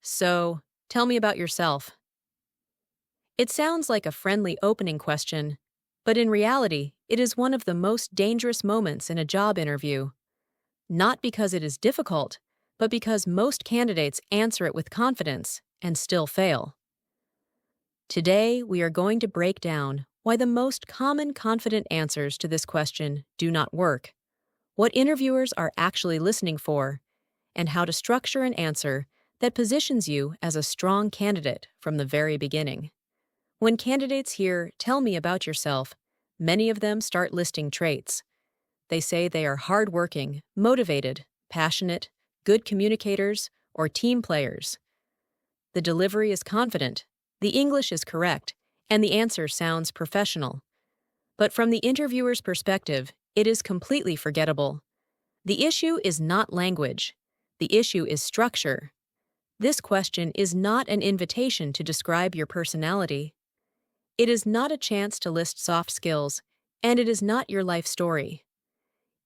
So, tell me about yourself. It sounds like a friendly opening question, but in reality, it is one of the most dangerous moments in a job interview. Not because it is difficult, but because most candidates answer it with confidence and still fail. Today, we are going to break down why the most common confident answers to this question do not work, what interviewers are actually listening for, and how to structure an answer that positions you as a strong candidate from the very beginning. When candidates hear, "Tell me about yourself," many of them start listing traits. They say they are hardworking, motivated, passionate, good communicators, or team players. The delivery is confident, the English is correct, and the answer sounds professional. But from the interviewer's perspective, it is completely forgettable. The issue is not language. The issue is structure. This question is not an invitation to describe your personality. It is not a chance to list soft skills, and it is not your life story.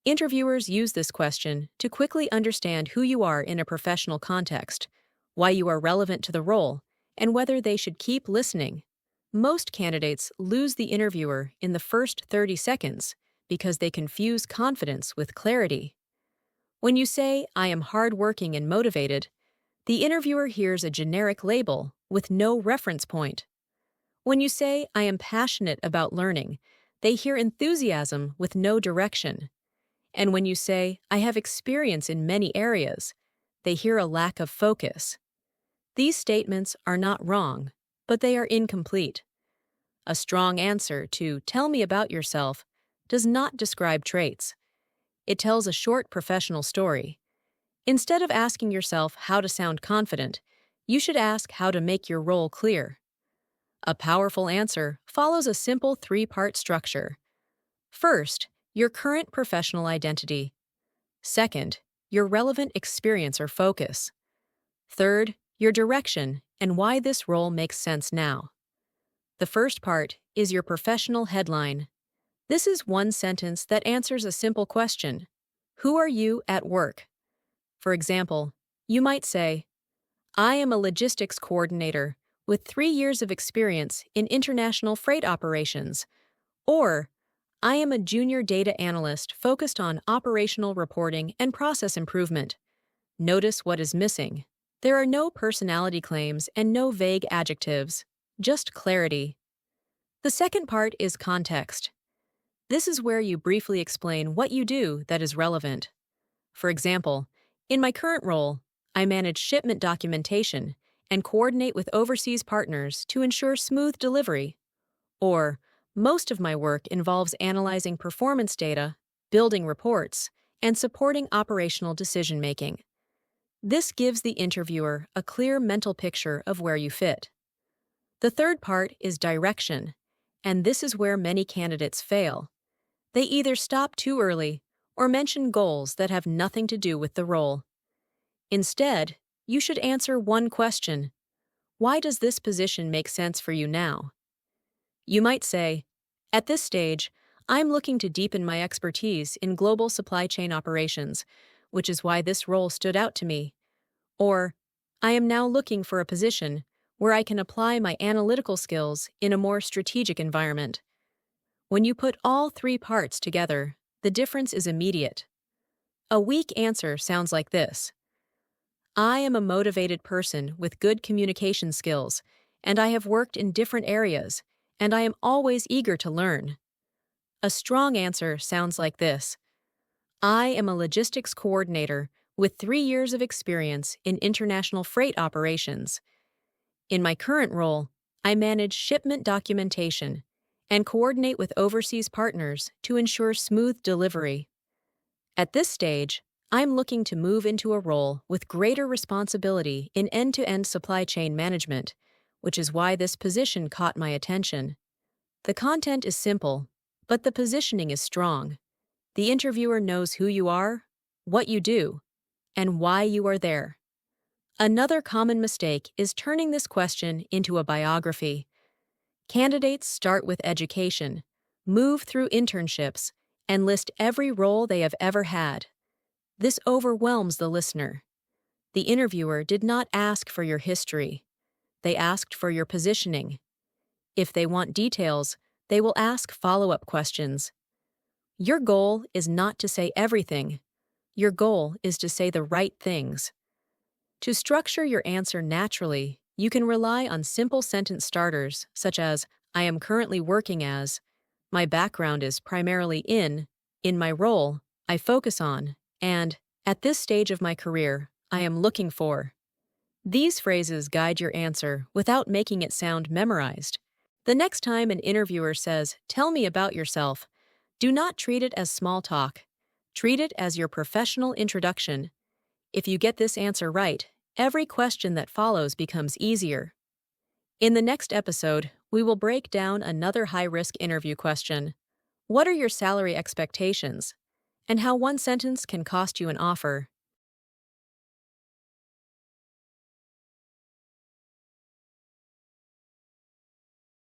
Interviewers use this question to quickly understand who you are in a professional context, why you are relevant to the role, and whether they should keep listening. Most candidates lose the interviewer in the first 30 seconds because they confuse confidence with clarity. When you say, "I am hardworking and motivated," the interviewer hears a generic label with no reference point. When you say, "I am passionate about learning," they hear enthusiasm with no direction. And when you say, "I have experience in many areas," they hear a lack of focus. These statements are not wrong, but they are incomplete. A strong answer to "Tell me about yourself" does not describe traits. It tells a short professional story. Instead of asking yourself how to sound confident, you should ask how to make your role clear. A powerful answer follows a simple three-part structure. First, your current professional identity. Second, your relevant experience or focus. Third, your direction and why this role makes sense now. The first part is your professional headline. This is one sentence that answers a simple question. Who are you at work? For example, you might say, "I am a logistics coordinator with 3 years of experience in international freight operations," or "I am a junior data analyst focused on operational reporting and process improvement." Notice what is missing. There are no personality claims and no vague adjectives, just clarity. The second part is context. This is where you briefly explain what you do that is relevant. For example, in my current role, I manage shipment documentation and coordinate with overseas partners to ensure smooth delivery. Or, most of my work involves analyzing performance data, building reports, and supporting operational decision-making. This gives the interviewer a clear mental picture of where you fit. The third part is direction, and this is where many candidates fail. They either stop too early or mention goals that have nothing to do with the role. Instead, you should answer one question. Why does this position make sense for you now? You might say, "At this stage, I'm looking to deepen my expertise in global supply chain operations, which is why this role stood out to me." Or, "I am now looking for a position where I can apply my analytical skills in a more strategic environment." When you put all three parts together, the difference is immediate. A weak answer sounds like this. "I am a motivated person with good communication skills, and I have worked in different areas, and I am always eager to learn." A strong answer sounds like this. "I am a logistics coordinator with 3 years of experience in international freight operations. In my current role, I manage shipment documentation and coordinate with overseas partners to ensure smooth delivery. At this stage, I'm looking to move into a role with greater responsibility in end-to-end supply chain management, which is why this position caught my attention." The content is simple, but the positioning is strong. The interviewer knows who you are, what you do, and why you are there. Another common mistake is turning this question into a biography. Candidates start with education, move through internships, and list every role they have ever had. This overwhelms the listener. The interviewer did not ask for your history. They asked for your positioning. If they want details, they will ask follow-up questions. Your goal is not to say everything. Your goal is to say the right things. To structure your answer naturally, you can rely on simple sentence starters such as, I am currently working as, my background is primarily in my role, I focus on, and, at this stage of my career, I am looking for. These phrases guide your answer without making it sound memorized. The next time an interviewer says, tell me about yourself, do not treat it as small talk. Treat it as your professional introduction. If you get this answer right, every question that follows becomes easier. In the next episode, we will break down another high-risk interview question. What are your salary expectations? And how one sentence can cost you an offer.